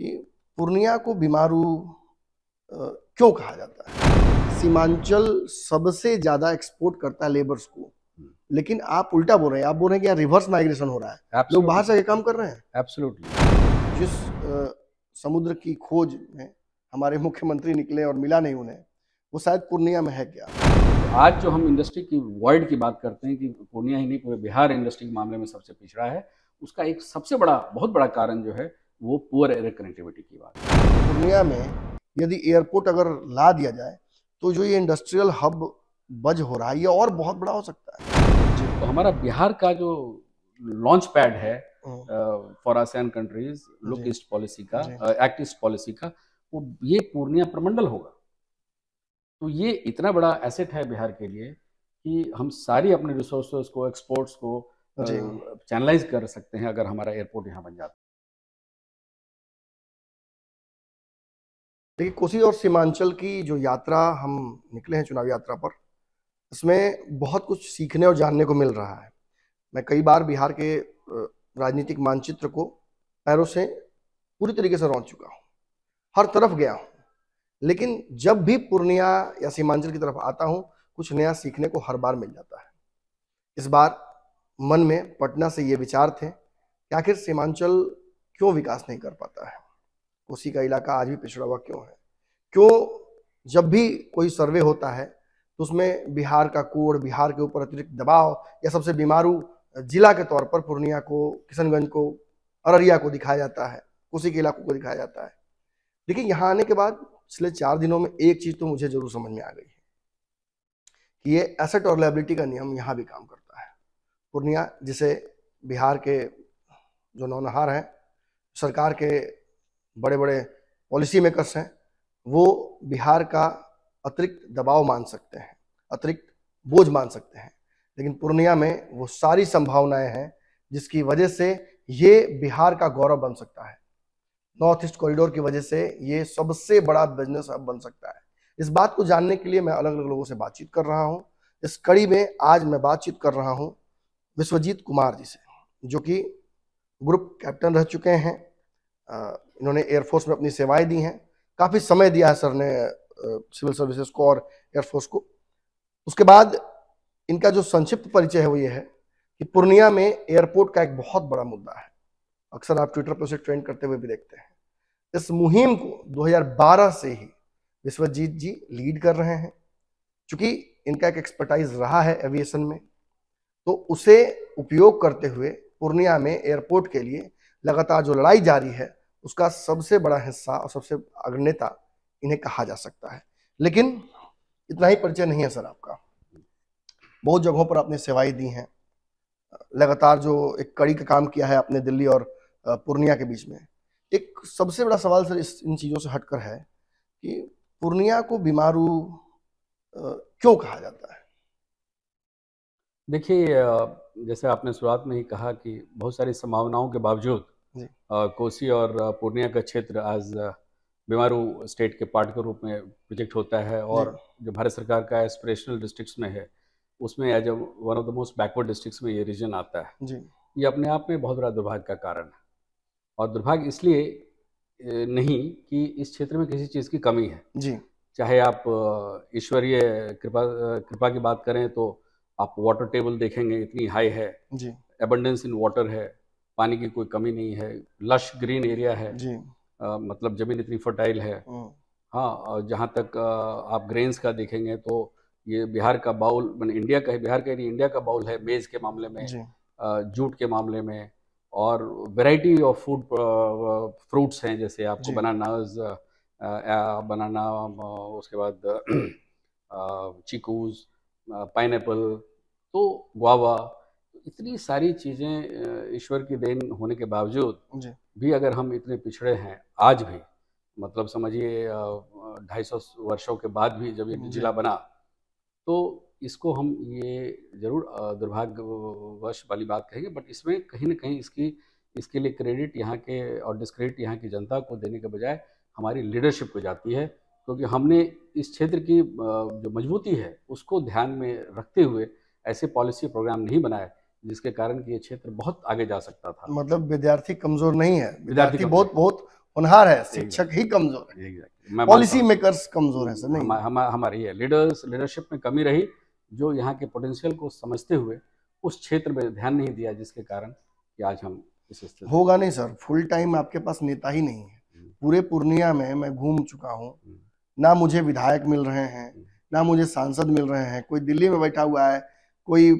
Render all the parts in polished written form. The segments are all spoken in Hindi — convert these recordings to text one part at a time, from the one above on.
कि पूर्णिया को बीमारू क्यों कहा जाता है। सीमांचल सबसे ज्यादा एक्सपोर्ट करता है लेबर्स को, लेकिन आप उल्टा बोल रहे हैं। आप बोल रहे हैं कि यहाँ रिवर्स माइग्रेशन हो रहा है, लोग बाहर से काम कर रहे हैं। एब्सोल्युटली। जिस समुद्र की खोज में हमारे मुख्यमंत्री निकले और मिला नहीं उन्हें, वो शायद पूर्णिया में है क्या। आज जो हम इंडस्ट्री की वर्ल्ड की बात करते हैं कि पूर्णिया ही नहीं पूरे बिहार इंडस्ट्री के मामले में सबसे पिछड़ा है, उसका एक सबसे बड़ा बहुत बड़ा कारण जो है वो पुअर एयर कनेक्टिविटी की बात है। पूर्णिया में यदि एयरपोर्ट अगर ला दिया जाए तो जो ये इंडस्ट्रियल हब बज हो रहा है ये और बहुत बड़ा हो सकता है। तो हमारा बिहार का जो लॉन्च पैड है for ASEAN countries look east policy का, एक्ट ईस्ट पॉलिसी का, वो ये पूर्णिया प्रमंडल होगा। तो ये इतना बड़ा एसेट है बिहार के लिए कि हम सारी अपने रिसोर्सेज को, एक्सपोर्ट्स को चैनलाइज कर सकते हैं अगर हमारा एयरपोर्ट यहाँ बन जाता है। देखिए, कोसी और सीमांचल की जो यात्रा हम निकले हैं चुनाव यात्रा पर, इसमें बहुत कुछ सीखने और जानने को मिल रहा है। मैं कई बार बिहार के राजनीतिक मानचित्र को पैरों से पूरी तरीके से रौंद चुका हूँ, हर तरफ गया हूँ, लेकिन जब भी पूर्णिया या सीमांचल की तरफ आता हूँ कुछ नया सीखने को हर बार मिल जाता है। इस बार मन में पटना से ये विचार थे कि आखिर सीमांचल क्यों विकास नहीं कर पाता है, कोसी का इलाका आज भी पिछड़ा हुआ क्यों है, क्यों जब भी कोई सर्वे होता है तो उसमें बिहार का कोड, बिहार के ऊपर अतिरिक्त दबाव या सबसे बीमारू जिला के तौर पर पूर्णिया को, किशनगंज को, अररिया को दिखाया जाता है, कोसी के इलाकों को दिखाया जाता है। लेकिन यहाँ आने के बाद पिछले 4 दिनों में एक चीज तो मुझे जरूर समझ में आ गई है कि ये एसेट और लायबिलिटी का नियम यहाँ भी काम करता है। पूर्णिया, जिसे बिहार के जो नौनहार हैं, सरकार के बड़े बड़े पॉलिसी मेकर्स हैं, वो बिहार का अतिरिक्त दबाव मान सकते हैं, अतिरिक्त बोझ मान सकते हैं, लेकिन पूर्णिया में वो सारी संभावनाएं हैं जिसकी वजह से ये बिहार का गौरव बन सकता है। नॉर्थ ईस्ट कॉरिडोर की वजह से ये सबसे बड़ा बिजनेस हब बन सकता है। इस बात को जानने के लिए मैं अलग अलग लोगों से बातचीत कर रहा हूँ। इस कड़ी में आज मैं बातचीत कर रहा हूँ विश्वजीत कुमार जी से, जो कि ग्रुप कैप्टन रह चुके हैं। इन्होंने एयरफोर्स में अपनी सेवाएं दी हैं, काफ़ी समय दिया है सर ने सिविल सर्विसेज को और एयरफोर्स को। उसके बाद इनका जो संक्षिप्त परिचय है वो ये है कि पूर्णिया में एयरपोर्ट का एक बहुत बड़ा मुद्दा है। अक्सर आप ट्विटर पर उसे ट्रेंड करते हुए भी देखते हैं। इस मुहिम को 2012 से ही विश्वजीत जी लीड कर रहे हैं। चूंकि इनका एक एक्सपर्टाइज रहा है एविएशन में, तो उसे उपयोग करते हुए पूर्णिया में एयरपोर्ट के लिए लगातार जो लड़ाई जारी है उसका सबसे बड़ा हिस्सा और सबसे अग्रनेता इन्हें कहा जा सकता है। लेकिन इतना ही परिचय नहीं है सर आपका, बहुत जगहों पर आपने सेवाएं दी हैं, लगातार जो एक कड़ी का काम किया है आपने दिल्ली और पूर्णिया के बीच में। एक सबसे बड़ा सवाल सर इन चीज़ों से हटकर है कि पूर्णिया को बीमारू क्यों कहा जाता है। देखिए, जैसे आपने शुरुआत में ही कहा कि बहुत सारी संभावनाओं के बावजूद कोसी और पूर्णिया का क्षेत्र आज बीमारू स्टेट के पार्ट के रूप में प्रोजेक्ट होता है, और जो भारत सरकार का एस्पिरेशनल डिस्ट्रिक्ट्स में है उसमें as one of the most backward districts में ये रीजन आता है जी। ये अपने आप में बहुत बड़ा दुर्भाग्य का कारण है, और दुर्भाग्य इसलिए नहीं कि इस क्षेत्र में किसी चीज़ की कमी है जी। चाहे आप ईश्वरीय कृपा की बात करें तो आप वाटर टेबल देखेंगे इतनी हाई है जी, एबंडेंस इन वाटर है, पानी की कोई कमी नहीं है, लश ग्रीन एरिया है जी, मतलब जमीन इतनी फर्टाइल है। हाँ, जहाँ तक आप ग्रेन्स का देखेंगे तो ये बिहार का बाउल, मैंने इंडिया का है, बिहार का नहीं इंडिया का बाउल है मेज के मामले में, जूट के मामले में, और वैरायटी ऑफ फूड फ्रूट्स हैं, जैसे आपको बनानाज, बनाना, उसके बाद चीकूज, पाइनएप्पल, तो गुआवा, इतनी सारी चीज़ें ईश्वर की देन होने के बावजूद भी अगर हम इतने पिछड़े हैं आज भी, मतलब समझिए 250 वर्षों के बाद भी जब ये जिला बना, तो इसको हम ये जरूर दुर्भाग्यवश वाली बात कहेंगे। बट इसमें कहीं ना कहीं इसके लिए क्रेडिट यहाँ के और डिस्क्रेडिट यहाँ की जनता को देने के बजाय हमारी लीडरशिप को जाती है, क्योंकि हमने इस क्षेत्र की जो मजबूती है उसको ध्यान में रखते हुए ऐसे पॉलिसी प्रोग्राम नहीं बनाए जिसके कारण कि ये क्षेत्र बहुत आगे जा सकता था। मतलब विद्यार्थी कमजोर नहीं है, विद्यार्थी बहुत बहुत होनहार है, शिक्षक ही कमजोर है, पॉलिसी मेकर्स कमजोर है सर। नहीं, हमारी है लीडरशिप में कमी रही, जो यहाँ के पोटेंशियल को समझते हुए उस क्षेत्र में ध्यान नहीं दिया, जिसके कारण कि आज हम इस स्थिति। होगा नहीं सर, फुल टाइम आपके पास नेता ही नहीं है। पूरे पूर्णिया में मैं घूम चुका हूँ, ना मुझे विधायक मिल रहे हैं, ना मुझे सांसद मिल रहे हैं। कोई दिल्ली में बैठा हुआ है, कोई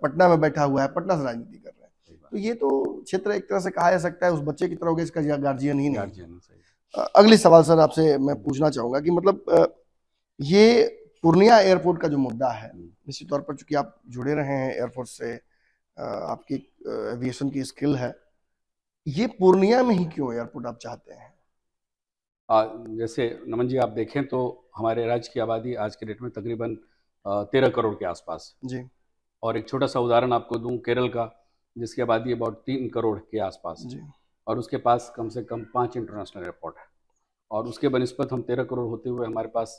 पटना में बैठा हुआ है, पटना से राजनीति कर रहे हैं। तो ये तो क्षेत्र एक तरह से कहा जा सकता है उस बच्चे की तरह हो गया, इसका गार्जियन ही नहीं। अगली सवाल सर आपसे मैं पूछना चाहूंगा कि मतलब ये पूर्णिया एयरपोर्ट का जो मुद्दा है, निश्चित तौर पर चूंकि आप जुड़े रहे हैं एयरफोर्स से, आपकी एविएशन की स्किल है, ये पूर्णिया में ही क्यों एयरपोर्ट आप चाहते हैं? जैसे नमन जी आप देखें तो हमारे राज्य की आबादी आज के डेट में तकरीबन 13 करोड़ के आसपास जी। और एक छोटा सा उदाहरण आपको दूं केरल का, जिसकी आबादी अबाउट 3 करोड़ के आसपास जी। और उसके पास कम से कम 5 इंटरनेशनल एयरपोर्ट है, और उसके बनिस्बत हम 13 करोड़ होते हुए हमारे पास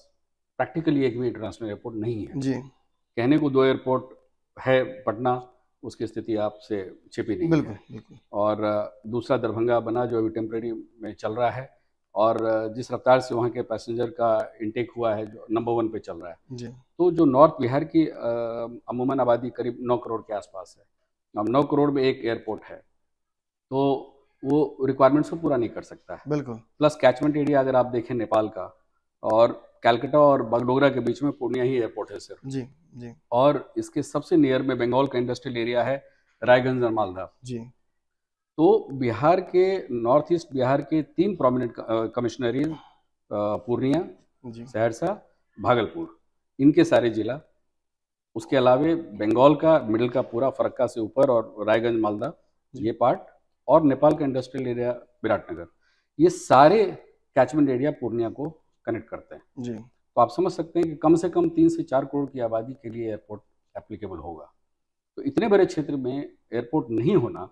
प्रैक्टिकली एक भी इंटरनेशनल एयरपोर्ट नहीं है जी। कहने को 2 एयरपोर्ट है पटना, उसकी स्थिति आपसे छिपी नहीं बिल्कुल, है। बिल्कुल। और दूसरा दरभंगा बना, जो अभी टेम्प्रेरी में चल रहा है, और जिस रफ्तार से वहाँ के पैसेंजर का इंटेक हुआ है, जो नंबर 1 पे चल रहा है जी। तो जो नॉर्थ बिहार की अमूमन आबादी करीब 9 करोड़ के आसपास है। अब 9 करोड़ में एक एयरपोर्ट है तो वो रिक्वायरमेंट्स को पूरा नहीं कर सकता है। बिल्कुल। प्लस कैचमेंट एरिया अगर आप देखें नेपाल का, और कैलकाटा और बागडोगरा के बीच में पूर्णिया ही एयरपोर्ट है सिर्फ जी जी। और इसके सबसे नियर में बंगाल का इंडस्ट्रियल एरिया है, रायगंज और मालदा जी। तो बिहार के नॉर्थ ईस्ट बिहार के 3 प्रोमिनेंट कमिश्नरीज पूर्णिया, सहरसा, भागलपुर, इनके सारे जिला, उसके अलावे बंगाल का मिडिल का पूरा फरक्का से ऊपर और रायगंज मालदा ये पार्ट, और नेपाल का इंडस्ट्रियल एरिया विराटनगर, ये सारे कैचमेंट एरिया पूर्णिया को कनेक्ट करते हैं जी। तो आप समझ सकते हैं कि कम से कम 3 से 4 करोड़ की आबादी के लिए एयरपोर्ट एप्लीकेबल होगा। तो इतने बड़े क्षेत्र में एयरपोर्ट नहीं होना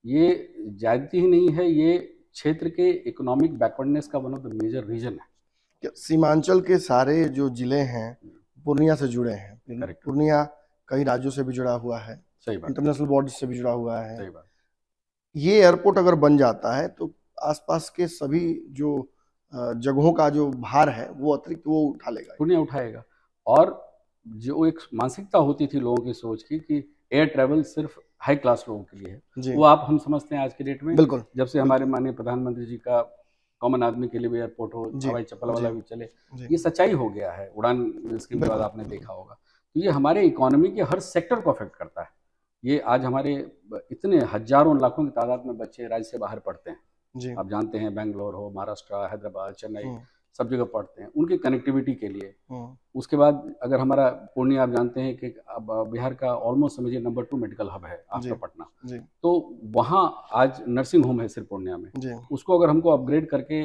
ये ज्यादती ही नहीं है, ये क्षेत्र के इकोनॉमिक बैकवर्डनेस का one of the major region है। सीमांचल के सारे जो जिले हैं पूर्णिया से जुड़े हैं। पूर्णिया कई राज्यों से भी जुड़ा हुआ है, सही बात, इंटरनेशनल बॉर्डर्स से भी जुड़ा हुआ है। सही बात। ये एयरपोर्ट अगर बन जाता है तो आसपास के सभी जो जगहों का जो भार है वो अतिरिक्त वो उठा लेगा, पूर्णिया उठाएगा। और जो एक मानसिकता होती थी लोगों की सोच की कि एयर ट्रैवल सिर्फ हाई क्लास लोगों के लिए है, वो आप हम समझते हैं आज के डेट में। बिल्कुल। जब से हमारे माननीय प्रधानमंत्री जी का कॉमन आदमी के लिए भी एयरपोर्ट हो, हवाई चप्पल वाला भी चले, ये सच्चाई हो गया है। उड़ान स्कीम के बाद आपने देखा होगा, तो ये हमारे इकोनॉमी के हर सेक्टर को अफेक्ट करता है। ये आज हमारे इतने हजारों लाखों की तादाद में बच्चे राज्य से बाहर पढ़ते हैं जी। आप जानते हैं बेंगलोर हो, महाराष्ट्र, हैदराबाद, चेन्नई, सब जगह पढ़ते हैं उनकी कनेक्टिविटी के लिए। उसके बाद अगर हमारा पूर्णिया, आप जानते हैं कि अब बिहार का ऑलमोस्ट समझिए नंबर 2 मेडिकल हब है आफ्टर पटना, तो वहाँ आज नर्सिंग होम है सिर्फ पूर्णिया में। उसको अगर हमको अपग्रेड करके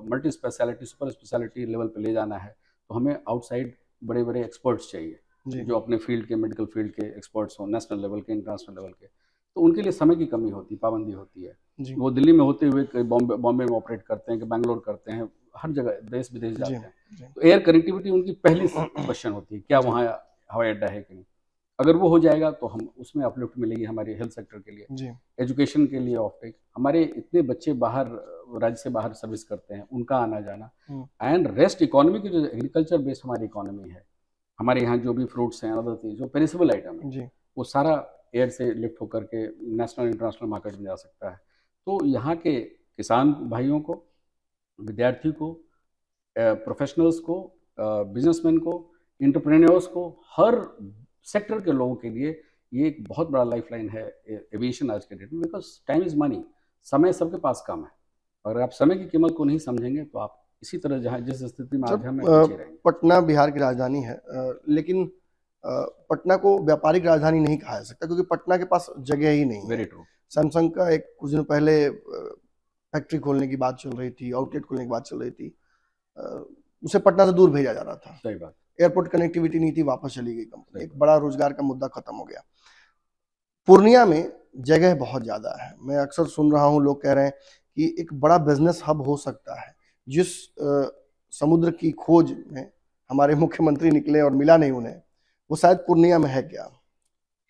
multi speciality, super speciality level पे ले जाना है तो हमें आउटसाइड बड़े बड़े एक्सपर्ट्स चाहिए जो अपने फील्ड के, मेडिकल फील्ड के एक्सपर्ट्स हो, नेशनल लेवल के, इंटरनेशनल लेवल के। तो उनके लिए समय की कमी होती, पाबंदी होती है। वो दिल्ली में होते हुए बॉम्बे में ऑपरेट करते हैं, कि बैंगलोर करते हैं, हर जगह देश विदेश जाते हैं। तो एयर कनेक्टिविटी उनकी पहली क्वेश्चन होती है, क्या वहाँ हवाई अड्डा है कि नहीं। अगर वो हो जाएगा तो हम उसमें अपलिफ्ट मिलेगी हमारे हेल्थ सेक्टर के लिए, एजुकेशन के लिए ऑफटेक। हमारे इतने बच्चे बाहर, राज्य से बाहर सर्विस करते हैं, उनका आना जाना, एंड रेस्ट इकोनॉमी की जो एग्रीकल्चर बेस्ड हमारी इकोनॉमी है, हमारे यहाँ जो भी फ्रूट्स हैं, अदर चीज जो पेरिसेबल आइटम है, वो सारा एयर से लिफ्ट होकर के नेशनल इंटरनेशनल मार्केट में जा सकता है। तो यहाँ के किसान भाइयों को, विद्यार्थी को, प्रोफेशनल्स को, बिजनेसमैन को, एंटरप्रेन्योर्स को, हर सेक्टर के लोगों के लिए ये एक बहुत बड़ा लाइफलाइन है एविएशन आज के डेट में। बिकॉज टाइम इज मनी, समय सबके पास कम है, और आप समय की कीमत को नहीं समझेंगे तो आप इसी तरह जहाँ जिस स्थिति में आज हम पीछे रहेंगे। पटना बिहार की राजधानी है, लेकिन पटना को व्यापारिक राजधानी नहीं कहा जा सकता क्योंकि पटना के पास जगह ही नहीं है। Very true. सैमसंग का एक कुछ दिन पहले फैक्ट्री खोलने की बात चल रही थी, आउटलेट खोलने की बात चल रही थी, उसे पटना से दूर भेजा जा रहा था। सही बात। एयरपोर्ट कनेक्टिविटी नहीं थी, वापस चली गई कंपनी। एक बड़ा रोजगार का मुद्दा खत्म हो गया। पूर्णिया में जगह बहुत ज्यादा है। मैं अक्सर सुन रहा हूँ लोग कह रहे हैं कि एक बड़ा बिजनेस हब हो सकता है। जिस समुद्र की खोज में हमारे मुख्यमंत्री निकले और मिला नहीं उन्हें, वो शायद पूर्णिया में है क्या?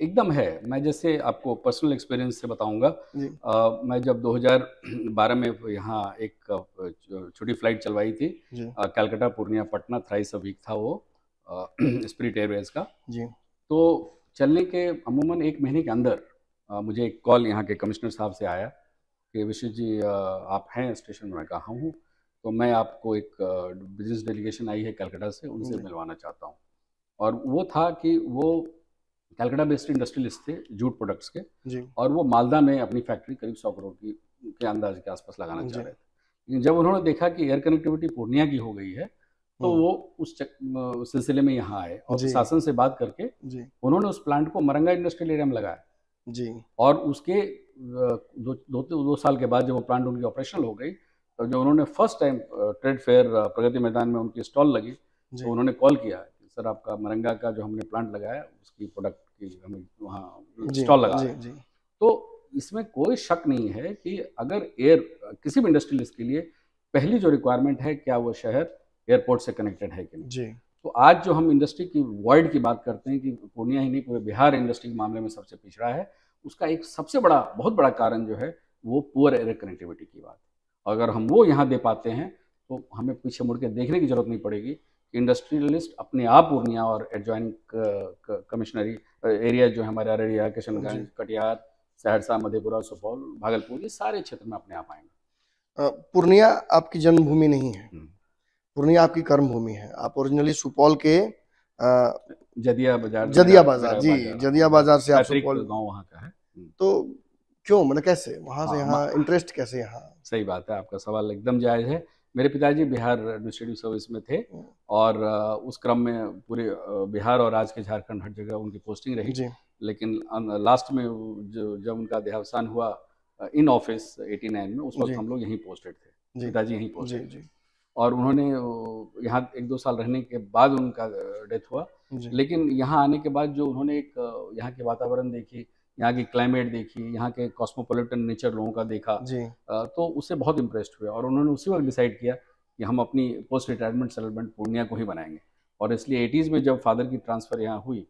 एकदम है। मैं जैसे आपको पर्सनल एक्सपीरियंस से बताऊंगा। मैं जब 2012 में यहाँ एक छोटी फ्लाइट चलवाई थी, Calcutta Purnia Patna, thrice a week था वो, स्पिरिट एयरवेज का। तो चलने के अमूमन 1 महीने के अंदर मुझे एक कॉल यहाँ के कमिश्नर साहब से आया कि विशेष जी आप हैं स्टेशन में? मैं कहा हूँ। तो मैं आपको एक बिजनेस डेलीगेशन आई है कलकत्ता से, उनसे मिलवाना चाहता हूँ। और वो था कि वो कलकत्ता बेस्ड इंडस्ट्रियलिस्ट थे जूट प्रोडक्ट्स के, और वो मालदा में अपनी फैक्ट्री करीब 100 करोड़ की के अंदाज के आसपास लगाना चाह रहे थे। लेकिन जब उन्होंने देखा कि एयर कनेक्टिविटी पूर्णिया की हो गई है, तो वो उस सिलसिले में यहाँ आए और प्रशासन से बात करके उन्होंने उस प्लांट को मरंगा इंडस्ट्रियल एरिया में लगाया। और उसके 2 साल के बाद जब वो प्लांट उनकी ऑपरेशनल हो गई, तो जब उन्होंने first time trade fair Pragati Maidan में उनकी स्टॉल लगी, तो उन्होंने कॉल किया कि सर आपका मरंगा का जो हमने प्लांट लगाया उसकी प्रोडक्ट की हमें वहाँ स्टॉल लगा। तो इसमें कोई शक नहीं है कि अगर किसी भी इंडस्ट्रियलिस्ट के लिए पहली जो रिक्वायरमेंट है, क्या वो शहर एयरपोर्ट से कनेक्टेड है कि नहीं। तो आज जो हम इंडस्ट्री की वॉइड की बात करते हैं कि पूर्णिया ही नहीं पूरे बिहार इंडस्ट्री के मामले में सबसे पिछड़ा है, उसका एक सबसे बड़ा बहुत बड़ा कारण जो है वो पुअर एयर कनेक्टिविटी की बात है। अगर हम वो यहाँ दे पाते हैं तो हमें पीछे मुड़ के देखने की जरूरत नहीं पड़ेगी। इंडस्ट्रियलिस्ट अपने आप पूर्णिया और एडजॉइनिंग कमिश्नरी एरिया जो है हमारे अररिया, किशनगंज, कटिहार, सहरसा, मधेपुरा, सुपौल, भागलपुर, ये सारे क्षेत्र में अपने आप आएंगे। पूर्णिया आपकी जन्मभूमि नहीं है, पूर्णिया आपकी कर्मभूमि है। आप ओरिजिनली सुपौल के जदिया बाजार जी, जदिया बाजार से आप सुपौल गांव वहाँ का है। तो क्यों, मतलब कैसे वहाँ से यहाँ इंटरेस्ट कैसे यहाँ? सही बात है, आपका सवाल एकदम जायज है। मेरे पिताजी बिहार एडमिनिस्ट्रेटिव सर्विस में थे और उस क्रम में पूरे बिहार और आज के झारखंड हर जगह उनकी पोस्टिंग रही। लेकिन लास्ट में जब उनका देहावसान हुआ इन ऑफिस 89 में, उस वक्त हम लोग यहीं पोस्टेड थे, पिताजी यहीं पोस्टेड थे। और उन्होंने यहाँ 1-2 साल रहने के बाद उनका डेथ हुआ। लेकिन यहाँ आने के बाद जो उन्होंने एक यहाँ के वातावरण देखी, यहाँ की क्लाइमेट देखी, यहाँ के कॉस्मोपॉलिटन नेचर लोगों का देखा, तो उससे बहुत इम्प्रेस्ड हुए और उन्होंने उसी वक्त डिसाइड किया कि हम अपनी पोस्ट रिटायरमेंट सेटलमेंट पूर्णिया को ही बनाएंगे। और इसलिए 80s में जब फादर की ट्रांसफ़र यहाँ हुई,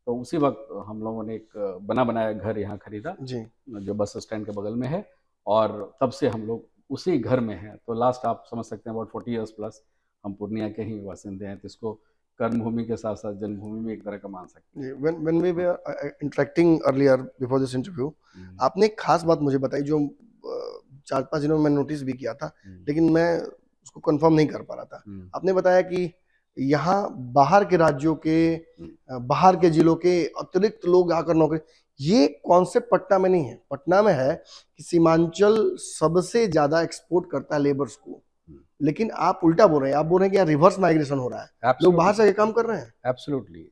तो उसी वक्त हम लोगों ने एक बना बनाया घर यहाँ खरीदा जो बस स्टैंड के बगल में है, और तब से हम लोग उसी घर में हैं। तो लास्ट आप समझ सकते हैं अबाउट 40 years प्लस हम पूर्णिया के ही बासिंदे हैं। तो इसको कर्मभूमि के साथ साथ जन्मभूमि में एक तरह का मान सकते हैं। When we were interacting earlier before this interview, आपने एक खास बात मुझे बताई जो 4-5 दिनों में मैं नोटिस भी किया था, लेकिन मैं उसको कंफर्म नहीं कर पा रहा था। आपने बताया कि यहाँ बाहर के राज्यों के, बाहर के जिलों के अतिरिक्त लोग आकर नौकरी, ये कॉन्सेप्ट पटना में नहीं है। पटना में है कि सीमांचल सबसे ज्यादा एक्सपोर्ट करता है लेबर्स को, लेकिन आप उल्टा बोल रहे हैं। आप बोल रहे हैं कि यहाँ रिवर्स माइग्रेशन हो रहा है, लोग बाहर से काम कर रहे हैं। एब्सोल्युटली।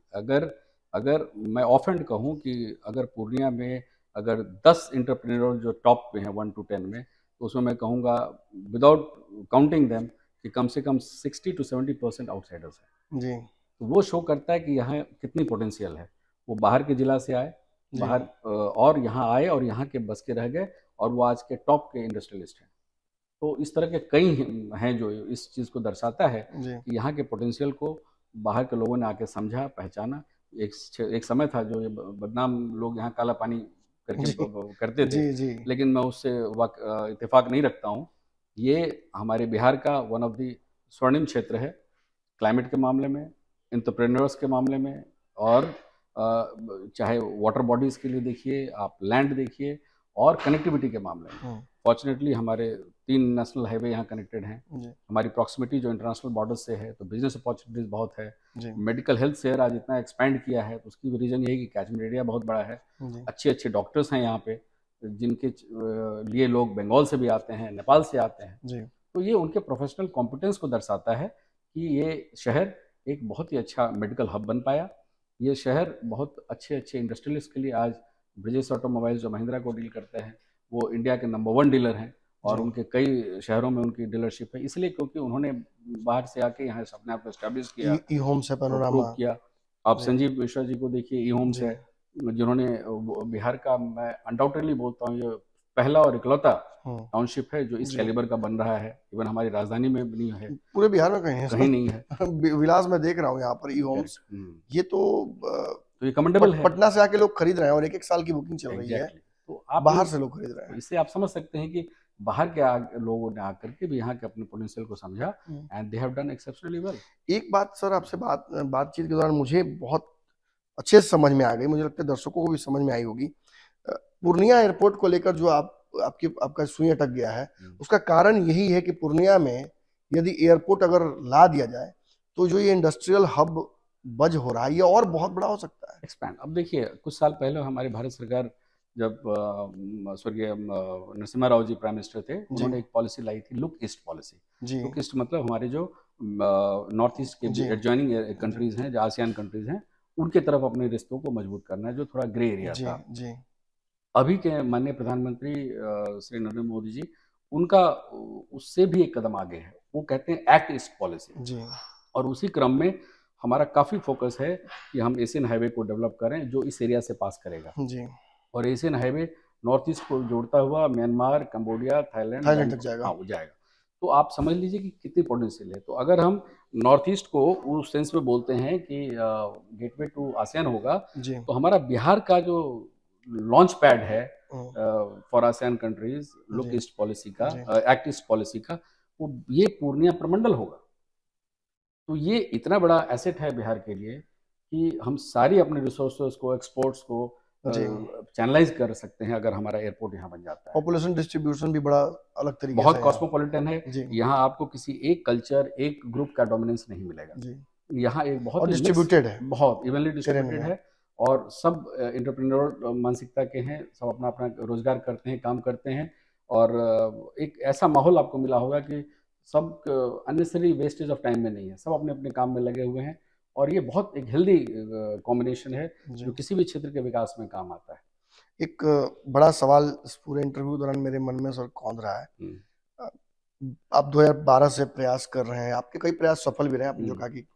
अगर मैं ऑफ एंड कहूँ कि अगर पूर्णिया में अगर 10 एंटरप्रेन्योर जो टॉप पे हैं 1 to 10 में, तो उसमें मैं कहूँगा विदाउट काउंटिंग देम कि कम से कम 60 to 70% आउटसाइडर्स हैं जी। तो वो शो करता है कि यहाँ कितनी पोटेंशियल है। वो बाहर के जिला से आए, बाहर और यहाँ आए और यहाँ के बस के रह गए, और वो आज के टॉप के इंडस्ट्रियलिस्ट हैं। तो इस तरह के कई हैं जो इस चीज़ को दर्शाता है कि यहाँ के पोटेंशियल को बाहर के लोगों ने आके समझा, पहचाना। एक समय था जो ये बदनाम लोग यहाँ काला पानी करते थे, लेकिन मैं उससे इत्तेफाक नहीं रखता हूँ। ये हमारे बिहार का वन ऑफ द स्वर्णिम क्षेत्र है, क्लाइमेट के मामले में, एंटरप्रेन्योर्स के मामले में, और चाहे वाटर बॉडीज़ के लिए देखिए, आप लैंड देखिए, और कनेक्टिविटी के मामले में। फॉर्चुनेटली हमारे 3 नेशनल हाईवे यहाँ कनेक्टेड हैं। हमारी प्रॉक्सिमिटी जो इंटरनेशनल बॉर्डर से है, तो बिजनेस अपॉर्चुनिटीज़ बहुत है। मेडिकल हेल्थ शेयर आज इतना एक्सपैंड किया है, तो उसकी भी रीज़न यही कि कैचमेंट एरिया बहुत बड़ा है। अच्छे डॉक्टर्स हैं यहाँ पे, जिनके लिए लोग बंगाल से भी आते हैं, नेपाल से आते हैं। तो ये उनके प्रोफेशनल कॉम्पिटेंस को दर्शाता है कि ये शहर एक बहुत ही अच्छा मेडिकल हब बन पाया। ये शहर बहुत अच्छे इंडस्ट्रियलिस्ट के लिए आज ब्रिजेश ऑटोमोबाइल्स जो महिंद्रा को डील करते हैं, वो इंडिया के नंबर 1 डीलर हैं, और उनके कई शहरों में उनकी डीलरशिप है, इसलिए क्योंकि उन्होंने बाहर से आके यहाँ अपने आप को एस्टैब्लिश किया, ई होम्स है, पैनोरामा किया। आप संजीव मिश्रा जी को देखिए, ई होम्स है, जिन्होंने बिहार का, मैं अनडाउटेडली बोलता हूँ, ये पहला और इकलौता टाउनशिप है जो इस कैलिबर का बन रहा है। इवन हमारी राजधानी में भी नहीं है, पूरे बिहार में कहीं नहीं है। विलास में देख रहा हूँ यहाँ पर ई होम्स, ये तो तो ये कमेंडेबल है। पटना से आके लोग खरीद रहे हैं और 1-1 साल की बुकिंग चल रही है, तो आप बाहर से लोग खरीद रहे हैं। इससे आप समझ सकते हैं कि बाहर के लोगों ने आकर के भी यहाँ के अपने पोटेंशियल को समझा and they have done exceptionally well. एक बात सर आपसे बातचीत के दौरान मुझे बहुत अच्छे से समझ में आ गई, मुझे लगता है दर्शकों को भी समझ में आई होगी। पूर्णिया एयरपोर्ट को लेकर जो आपका सुई अटक गया है, उसका कारण यही है कि पूर्णिया में यदि एयरपोर्ट अगर ला दिया जाए तो जो ये इंडस्ट्रियल हब बज हो रहा है ये और बहुत बड़ा हो सकता है, एक्सपैंड। अब देखिए कुछ साल पहले हमारी भारत सरकार जब स्वर्गीय नरसिम्हा राव जी प्राइम मिनिस्टर थे, उन्होंने एक पॉलिसी लाई थी, look east policy. Look east मतलब हमारे जो नॉर्थ ईस्ट के एडजॉइनिंग कंट्रीज हैं, जो आसियान कंट्रीज हैं, उनके तरफ अपने रिश्तों को मजबूत करना है, जो थोड़ा ग्रे एरिया था। अभी के माननीय प्रधानमंत्री श्री नरेंद्र मोदी जी, उनका उससे भी एक कदम आगे है, वो कहते हैं एक्ट ईस्ट पॉलिसी। और उसी क्रम में हमारा काफ़ी फोकस है कि हम एशियन हाईवे को डेवलप करें जो इस एरिया से पास करेगा और एशियन हाईवे नॉर्थ ईस्ट को जोड़ता हुआ म्यांमार, कंबोडिया, थाईलैंड तक जाएगा। हाँ, वो जाएगा। तो आप समझ लीजिए कि कितनी पोटेंशियल है। तो अगर हम नॉर्थ ईस्ट को उस सेंस में बोलते हैं कि गेटवे टू आसियान होगा, तो हमारा बिहार का जो लॉन्च पैड है for ASEAN countries look east policy का, एक्ट ईस्ट पॉलिसी का, वो ये पूर्णिया प्रमंडल होगा। तो ये इतना बड़ा एसेट है बिहार के लिए कि हम सारी अपने रिसोर्सेज को, एक्सपोर्ट्स को चैनलाइज कर सकते हैं अगर हमारा एयरपोर्ट यहाँ बन जाता है। पॉपुलेशन डिस्ट्रीब्यूशन भी बड़ा अलग तरीके बहुत कॉस्मोपॉलिटन है यहाँ, आपको किसी एक कल्चर, एक ग्रुप का डोमिनेंस नहीं मिलेगा। यहाँ एक बहुत डिस्ट्रीब्यूटेड है, बहुत इवनली डिस्ट्रीब्यूटेड है और सब एंटरप्रेन्योर मानसिकता के हैं, सब अपना अपना रोजगार करते हैं, काम करते हैं और एक ऐसा माहौल आपको मिला होगा कि सब अननेसेसरी वेस्टेज ऑफ टाइम में नहीं है, सब अपने अपने काम में लगे हुए हैं और ये बहुत एक हेल्दी कॉम्बिनेशन है जो किसी भी क्षेत्र के विकास में काम आता है। एक बड़ा सवाल इस पूरे इंटरव्यू दौरान मेरे मन में सर कौंध रहा है, आप 2012 से प्रयास कर रहे हैं, आपके कई प्रयास सफल भी रहे, आपने जो कहा कि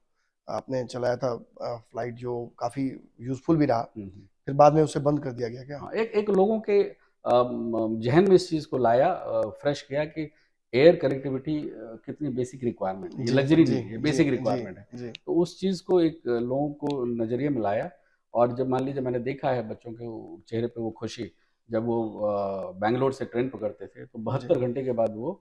आपने चलाया था फ्लाइट जो काफी यूजफुल भी रहा, फिर बाद में उसे बंद कर दिया गया क्या? एक लोगों के जहन में इस चीज को लाया, फ्रेश किया कि एयर कनेक्टिविटी कितनी बेसिक रिक्वायरमेंट है, ये लग्जरी नहीं है, बेसिक रिक्वायरमेंट है। तो उस चीज़ को एक लोगों को नज़रिए में लाया और जब मान लीजिए मैंने देखा है बच्चों के चेहरे पे वो खुशी, जब वो बेंगलोर से ट्रेन पकड़ते थे तो 72 घंटे के बाद वो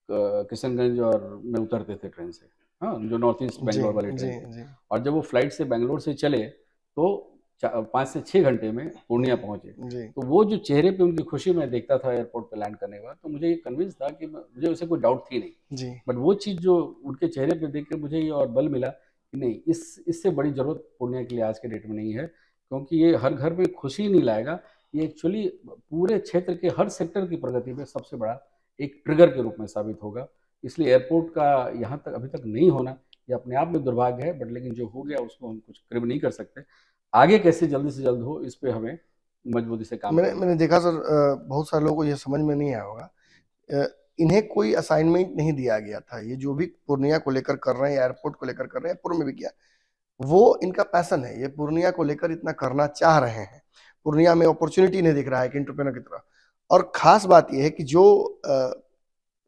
किशनगंज और में उतरते थे ट्रेन से, हाँ, जो नॉर्थ ईस्ट बेंगलोर वाली ट्रेन। और जब वो फ्लाइट से बेंगलोर से चले तो 5 से 6 घंटे में पूर्णिया पहुंचे। तो वो जो चेहरे पे उनकी खुशी मैं देखता था एयरपोर्ट पे लैंड करने के बाद, तो मुझे ये कन्विंस था कि मुझे उसे कोई डाउट थी नहीं, बट वो चीज़ जो उनके चेहरे पे देख के मुझे ये और बल मिला कि नहीं, इससे बड़ी जरूरत पूर्णिया के लिए आज के डेट में नहीं है, क्योंकि ये हर घर में खुशी नहीं लाएगा, ये एक्चुअली पूरे क्षेत्र के हर सेक्टर की प्रगति में सबसे बड़ा एक ट्रिगर के रूप में साबित होगा। इसलिए एयरपोर्ट का यहाँ तक अभी तक नहीं होना ये अपने आप में दुर्भाग्य है, बट लेकिन जो हो गया उसको हम कुछ क्रिम नहीं कर सकते। आगे कैसे जल्दी से जल्द हो, इस पे हमें मजबूती से काम मैंने देखा सर, बहुत सारे लोगों को ये समझ में नहीं आया होगा, इन्हें कोई असाइनमेंट नहीं दिया गया था, ये जो भी पूर्णिया को लेकर कर रहे हैं, एयरपोर्ट को लेकर कर रहे हैं, पूर्व में भी किया, वो इनका पैशन है, ये पूर्णिया को लेकर इतना करना चाह रहे हैं, पूर्णिया में अपॉर्चुनिटी नहीं दिख रहा है कि एंटरप्रेन्योर की तरह। और खास बात यह है कि जो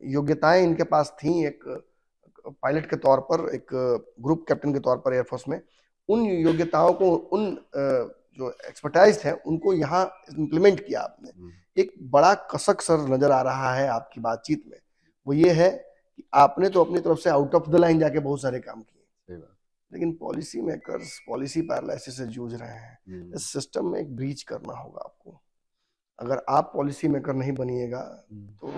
योग्यताएं इनके पास थी, एक पायलट के तौर पर, एक ग्रुप कैप्टन के तौर पर एयरफोर्स में, उन योग्यताओं को, उन जो एक्सपर्टाइज है उनको यहाँ इम्प्लीमेंट किया आपने। एक बड़ा कसक सर नजर आ रहा है आपकी बातचीत में, वो ये है कि आपने तो अपनी तरफ से आउट ऑफ द लाइन जाके बहुत सारे काम किए, लेकिन पॉलिसी मेकर्स पॉलिसी पैरालिसिस से जूझ रहे हैं। इस सिस्टम में एक ब्रीच करना होगा आपको। अगर आप पॉलिसी मेकर नहीं बनिएगा तो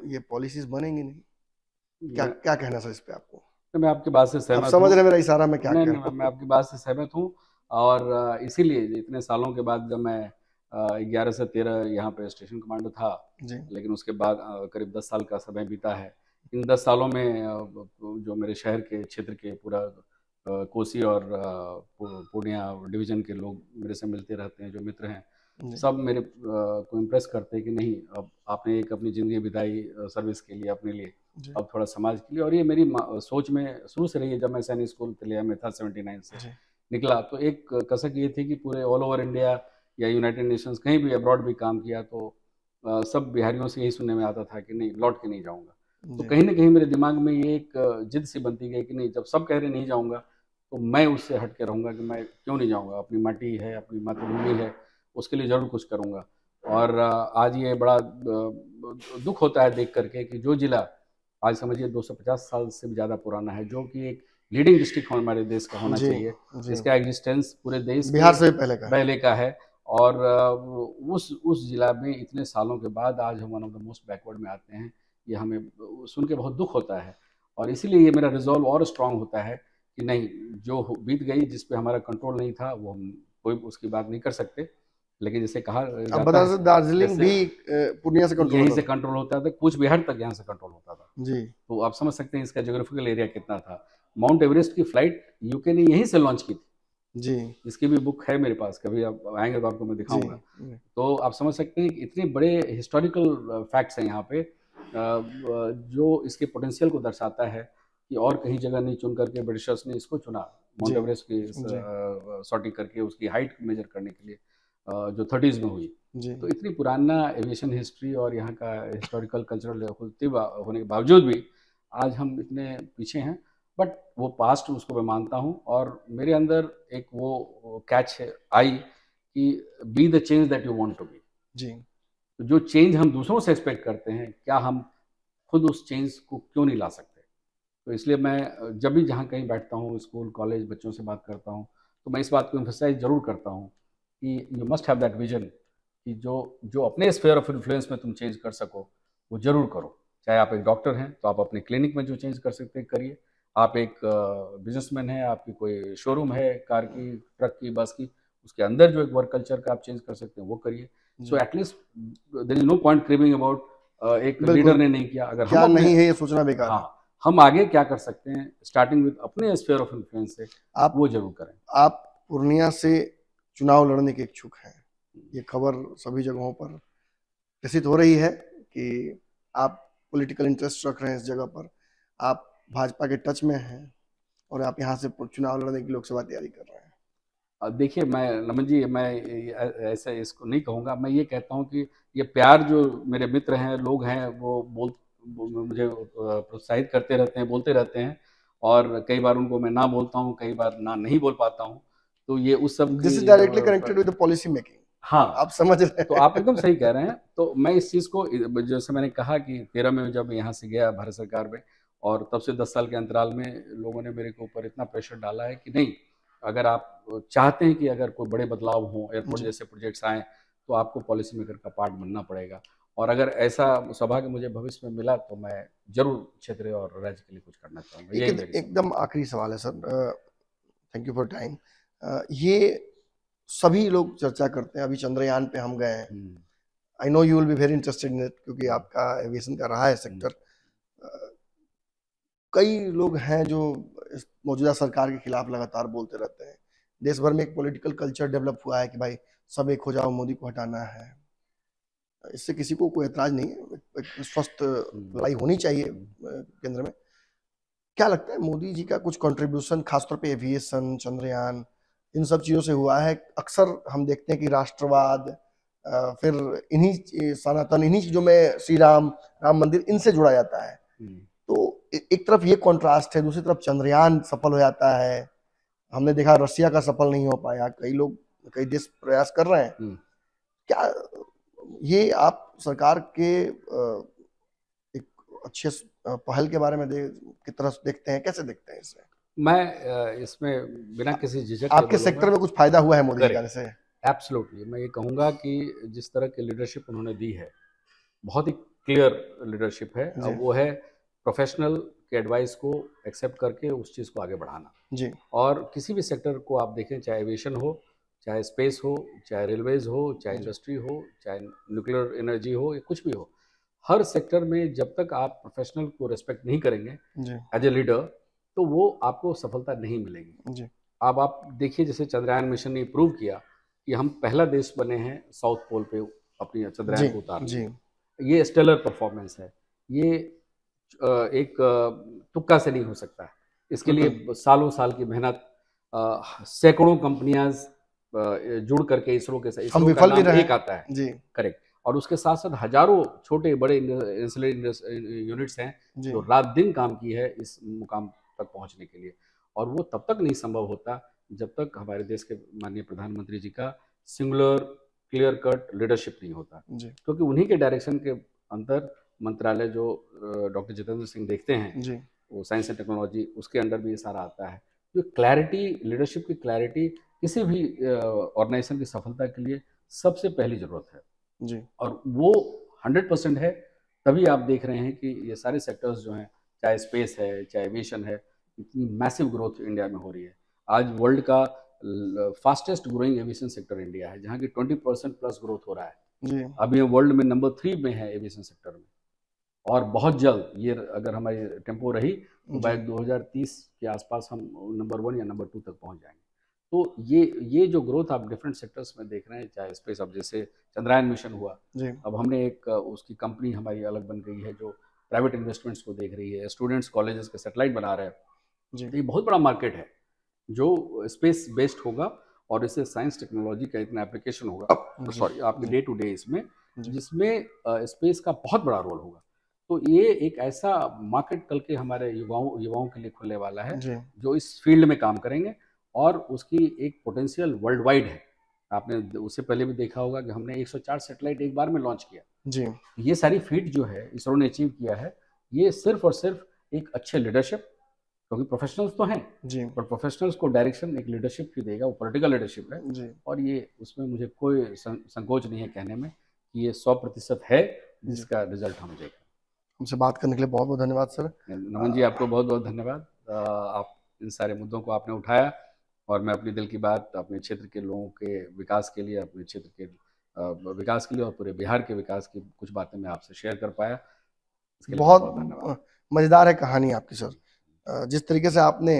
ये पॉलिसीज बनेंगी नहीं। क्या कहना सर इस पे आपको? मैं आपकी बात से सहमत हूं। समझ रहे मेरा इशारा में क्या कह रहा हूं? मैं आपकी बात से सहमत हूं और इसीलिए इतने सालों के बाद, जब मैं 11 से 13 यहाँ पे स्टेशन कमांडो था, लेकिन उसके बाद करीब 10 साल का समय बीता है। इन 10 सालों में जो मेरे शहर के क्षेत्र के पूरा कोसी और पूर्णिया डिवीजन के लोग मेरे से मिलते रहते हैं, जो मित्र हैं, सब मेरे को इम्प्रेस करते हैं कि नहीं, अब आपने एक अपनी ज़िंदगी बिताई सर्विस के लिए, अपने लिए, अब थोड़ा समाज के लिए। और ये मेरी सोच में शुरू से रही है। जब मैं सैनिक स्कूल तिलिया में था 79 से निकला, तो एक कसक ये थी कि पूरे ऑल ओवर इंडिया या यूनाइटेड नेशंस कहीं भी अब्रॉड भी काम किया तो सब बिहारियों से यही सुनने में आता था कि नहीं, लौट के नहीं जाऊँगा। तो कहीं ना कहीं मेरे दिमाग में ये एक जिद सी बनती गई कि नहीं, जब सब कह रहे नहीं जाऊँगा तो मैं उससे हट के रहूँगा कि मैं क्यों नहीं जाऊँगा, अपनी माटी है, अपनी मातृभूमि है, उसके लिए ज़रूर कुछ करूँगा। और आज ये बड़ा दुख होता है देख करके कि जो जिला आज समझिए 250 साल से भी ज़्यादा पुराना है, जो कि एक लीडिंग डिस्ट्रिक्ट हमारे देश का होना जी चाहिए, जी। जिसका एग्जिस्टेंस पूरे देश के बिहार से भी पहले का है। पहले का है, और उस जिला में इतने सालों के बाद आज हम one of the most backward में आते हैं, ये हमें सुन के बहुत दुख होता है। और इसीलिए ये मेरा रिजॉल्व और स्ट्रांग होता है कि नहीं, जो बीत गई, जिस पे हमारा कंट्रोल नहीं था, वो हम कोई उसकी बात नहीं कर सकते। लेकिन जैसे कहा अब जाता बता है, दार्जिलिंग जैसे भी पूर्णिया से कंट्रोल यहीं होता से था। कंट्रोल होता था, कूच बिहार तक यहाँ से कंट्रोल होता था। जी तो आप समझ सकते हैं इसका ज्योग्राफिकल एरिया कितना था। माउंट एवरेस्ट की फ्लाइट यूके ने यहीं से लॉन्च की थी, जी इसकी भी बुक है मेरे पास, कभी आप आएंगे तो आपको मैं जी दिखाऊंगा। जी। तो आप समझ सकते हैं कि इतने बड़े हिस्टोरिकल फैक्ट्स हैं यहाँ पे, जो इसके पोटेंशियल को दर्शाता है कि और कहीं जगह नहीं चुन करके ब्रिटिशर्स ने इसको चुना, माउंट जी एवरेस्ट की जी सॉर्टिंग करके उसकी हाइट मेजर करने के लिए, जो 30s में हुई। जी तो इतनी पुराना एविएशन हिस्ट्री और यहाँ का हिस्टोरिकल कल्चरल होने के बावजूद भी आज हम इतने पीछे हैं। बट वो पास्ट उसको मैं मानता हूँ, और मेरे अंदर एक वो कैच है आई कि be the change that you want to be. जी तो जो चेंज हम दूसरों से एक्सपेक्ट करते हैं, क्या हम खुद उस चेंज को क्यों नहीं ला सकते? तो इसलिए मैं जब भी जहाँ कहीं बैठता हूँ, स्कूल कॉलेज बच्चों से बात करता हूँ, तो मैं इस बात को एम्फसाइज जरूर करता हूँ कि you must have that vision, कि जो जो अपने स्फीयर ऑफ इन्फ्लुएंस में तुम चेंज कर सको, वो जरूर करो। चाहे आप एक डॉक्टर हैं तो आप अपने क्लिनिक में जो चेंज कर सकते हैं करिए, आप एक बिजनेसमैन हैं, आपकी कोई शोरूम है कार की, ट्रक की, बस की, उसके अंदर जो एक वर्क कल्चर का आप चेंज कर सकते हैं वो करिए। सो जी at least there is no point cribbing about एक लीडर बिल्कुल। ने नहीं किया, अगर हम क्या अपने, नहीं है ये सोचना बेकार है। हाँ, हम आगे क्या कर सकते हैं स्टार्टिंग विद अपने स्फीयर ऑफ इन्फ्लुएंस से, आप वो जरूर करें। आप पूर्णिया से चुनाव लड़ने के इच्छुक हैं, ये खबर सभी जगहों पर प्रसिद्ध हो रही है कि आप पॉलिटिकल इंटरेस्ट रख रहे हैं इस जगह पर, आप भाजपा के टच में हैं और आप यहाँ से चुनाव लड़ने की लोकसभा तैयारी कर रहे हैं। देखिए, मैं नमन जी, मैं ऐसे इसको नहीं कहूँगा, मैं ये कहता हूँ कि ये प्यार जो मेरे मित्र हैं, लोग हैं, वो मुझे प्रोत्साहित करते रहते हैं, बोलते रहते हैं, और कई बार उनको मैं ना बोलता हूँ, कई बार ना नहीं बोल पाता हूँ। तो ये उस सब दिस इज की directly connected with the policy making. हाँ, आप समझ रहे तो हैं। आप एकदम सही कह रहे हैं। तो मैं इस चीज़ को, जैसे मैंने कहा कि 13 में जब यहाँ से गया भारत सरकार में, और तब से 10 साल के अंतराल में लोगों ने मेरे के ऊपर इतना प्रेशर डाला है कि नहीं, अगर आप चाहते हैं कि अगर कोई बड़े बदलाव हों, एयरपोर्ट जी जैसे प्रोजेक्ट्स आएँ, तो आपको पॉलिसी मेकर का पार्ट बनना पड़ेगा। और अगर ऐसा सौभाग्य मुझे भविष्य में मिला तो मैं ज़रूर क्षेत्र और राज्य के लिए कुछ करना चाहूँगा। यही मेरी एकदम आखिरी सवाल है sir, thank you for time. ये सभी लोग चर्चा करते हैं, अभी चंद्रयान पे हम गए हैं, I know you will be very interested in it क्योंकि आपका एविएशन का रहा है सेक्टर। कई लोग हैं जो इस मौजूदा सरकार के खिलाफ लगातार बोलते रहते हैं। देश भर में एक पॉलिटिकल कल्चर डेवलप हुआ है कि भाई सब एक हो जाओ, मोदी को हटाना है। इससे किसी को कोई एतराज नहीं है, एक स्वस्थ लड़ाई होनी चाहिए केंद्र में। क्या लगता है मोदी जी का कुछ कंट्रीब्यूशन खासतौर पे एविएशन, चंद्रयान, इन सब चीज़ों से हुआ है? अक्सर हम देखते हैं कि राष्ट्रवाद, फिर इन्हीं सनातन, इन्हीं चीज़ों में श्री राम, राम मंदिर, इनसे जुड़ा जाता है। तो एक तरफ ये कॉन्ट्रास्ट है, दूसरी तरफ चंद्रयान सफल हो जाता है। हमने देखा रसिया का सफल नहीं हो पाया, कई देश प्रयास कर रहे हैं। क्या ये आप सरकार के एक अच्छे पहल के बारे में की तरफ देखते हैं, कैसे देखते हैं इसे? मैं इसमें बिना किसी झिझक के आपके बोलूँगा, सेक्टर में कुछ फायदा हुआ है मोदी जी करेक्ट, का से? एब्सोल्युटली। मैं ये कहूँगा कि जिस तरह की लीडरशिप उन्होंने दी है, बहुत ही क्लियर लीडरशिप है। जी अब वो है प्रोफेशनल के एडवाइस को एक्सेप्ट करके उस चीज़ को आगे बढ़ाना। जी और किसी भी सेक्टर को आप देखें, चाहे एविएशन हो, चाहे स्पेस हो, चाहे रेलवेज हो, चाहे जी इंडस्ट्री हो, चाहे न्यूक्लियर एनर्जी हो, या कुछ भी हो, हर सेक्टर में जब तक आप प्रोफेशनल को रिस्पेक्ट नहीं करेंगे जी एज ए लीडर, तो वो आपको सफलता नहीं मिलेगी। जी अब आप देखिए, जैसे चंद्रयान मिशन ने प्रूव किया कि हम पहला देश बने हैं साउथ पोल पे अपनी जी चंद्रयान को उतारने जी में। ये स्टेलर परफॉर्मेंस है। ये एक तुक्का से नहीं हो सकता है। इसके बिल्कुल लिए सालों साल की मेहनत, सैकड़ों कंपनियां जुड़ करके इसरो के साथ, हम इसरो का विफल भी नाम रहे एक आता है, जी करेक्ट, और उसके साथ साथ हजारों छोटे बड़े इंसुलेट यूनिट्स हैं जी जो रात दिन काम की है इस मुकाम तक पहुंचने के लिए। और वो तब तक नहीं संभव होता जब तक हमारे देश के माननीय प्रधानमंत्री जी का सिंगुलर क्लियर कट लीडरशिप नहीं होता, क्योंकि उन्हीं के डायरेक्शन के अंदर मंत्रालय जो डॉक्टर जितेंद्र सिंह देखते हैं, वो साइंस एंड टेक्नोलॉजी, उसके अंडर भी ये सारा आता है। जो क्लैरिटी, लीडरशिप की क्लैरिटी किसी भी ऑर्गेनाइजेशन की सफलता के लिए सबसे पहली जरूरत है जी, और वो 100% है। तभी आप देख रहे हैं कि ये सारे सेक्टर्स जो हैं, चाहे स्पेस है, चाहे एविएशन है, इतनी मैसिव ग्रोथ इंडिया में हो रही है। आज वर्ल्ड का fastest growing aviation sector India है, जहाँ की 20% प्लस ग्रोथ हो रहा है जी। अभी ये वर्ल्ड में नंबर 3 में है एविएशन सेक्टर में, और बहुत जल्द ये अगर हमारी टेम्पो रही तो बाय 2030 के आसपास हम नंबर 1 या नंबर 2 तक पहुंच जाएंगे। तो ये जो ग्रोथ आप डिफरेंट सेक्टर्स में देख रहे हैं, चाहे स्पेस, अब जैसे चंद्रयान मिशन हुआ जी। अब हमने एक उसकी कंपनी हमारी अलग बन गई है जो प्राइवेट इन्वेस्टमेंट्स को देख रही है, स्टूडेंट्स कॉलेजेस के सैटेलाइट बना रहे हैं जी। तो ये बहुत बड़ा मार्केट है जो स्पेस बेस्ड होगा, और इससे साइंस टेक्नोलॉजी का इतना एप्लीकेशन होगा, सॉरी आपके डे टू डे इसमें, जिसमें स्पेस का बहुत बड़ा रोल होगा। तो ये एक ऐसा मार्केट कल के हमारे युवाओं के लिए खुलने वाला है जो इस फील्ड में काम करेंगे, और उसकी एक पोटेंशियल वर्ल्ड वाइड है। आपने उससे पहले भी देखा होगा कि हमने 104 सैटेलाइट एक बार में लॉन्च किया जी। ये सारी फीट जो है इसरो ने अचीव किया है, ये सिर्फ और सिर्फ एक अच्छे लीडरशिप, क्योंकि प्रोफेशनल्स तो हैं जी, पर प्रोफेशनल्स को डायरेक्शन एक लीडरशिप की देगा, वो पॉलिटिकल लीडरशिप है जी। और ये उसमें मुझे कोई संकोच नहीं है कहने में कि ये 100% है, जिसका रिजल्ट हम देखें। हमसे बात करने के लिए बहुत बहुत धन्यवाद सर। नमन जी, आपको बहुत बहुत धन्यवाद। आप इन सारे मुद्दों को आपने उठाया, और मैं अपने दिल की बात अपने क्षेत्र के लोगों के विकास के लिए, अपने क्षेत्र के विकास के लिए और पूरे बिहार के विकास की कुछ बातें मैं आपसे शेयर कर पाया। बहुत मज़ेदार है कहानी आपकी सर। जिस तरीके से आपने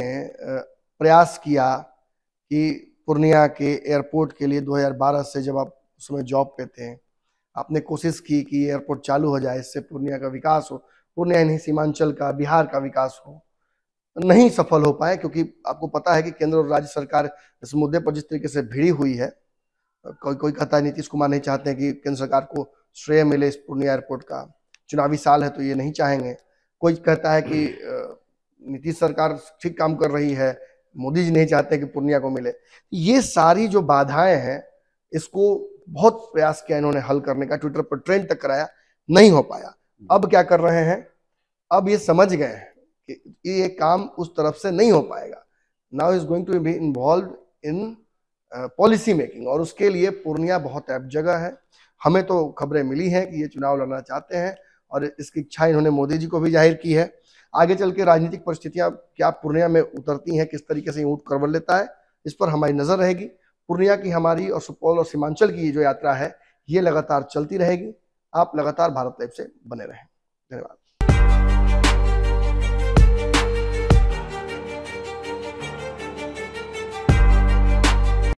प्रयास किया कि पूर्णिया के एयरपोर्ट के लिए 2012 से, जब आप उसमें जॉब पे थे, आपने कोशिश की कि एयरपोर्ट चालू हो जाए, इससे पूर्णिया का विकास हो, पूर्णिया नहीं सीमांचल का, बिहार का विकास हो। नहीं सफल हो पाए क्योंकि आपको पता है कि केंद्र और राज्य सरकार इस मुद्दे पर जिस तरीके से भिड़ी हुई है। कोई कहता है नीतीश कुमार नहीं चाहते हैं कि केंद्र सरकार को श्रेय मिले इस पूर्णिया एयरपोर्ट का, चुनावी साल है तो ये नहीं चाहेंगे। कोई कहता है कि नीतीश सरकार ठीक काम कर रही है, मोदी जी नहीं चाहते कि पूर्णिया को मिले। ये सारी जो बाधाएं हैं, इसको बहुत प्रयास किया इन्होंने हल करने का, ट्विटर पर ट्रेंड तक कराया, नहीं हो पाया। अब क्या कर रहे हैं, अब ये समझ गए हैं कि ये काम उस तरफ से नहीं हो पाएगा। Now is going to be involve in policy making, और उसके लिए पूर्णिया बहुत ऐप जगह है। हमें तो खबरें मिली हैं कि ये चुनाव लड़ना चाहते हैं, और इसकी इच्छा इन्होंने मोदी जी को भी जाहिर की है। आगे चल के राजनीतिक परिस्थितियां क्या पूर्णिया में उतरती हैं, किस तरीके से ऊँट करवल लेता है, इस पर हमारी नजर रहेगी। पूर्णिया की, हमारी और सुपौल और सीमांचल की जो यात्रा है, ये लगातार चलती रहेगी। आप लगातार भारत लाइव से बने रहें। धन्यवाद।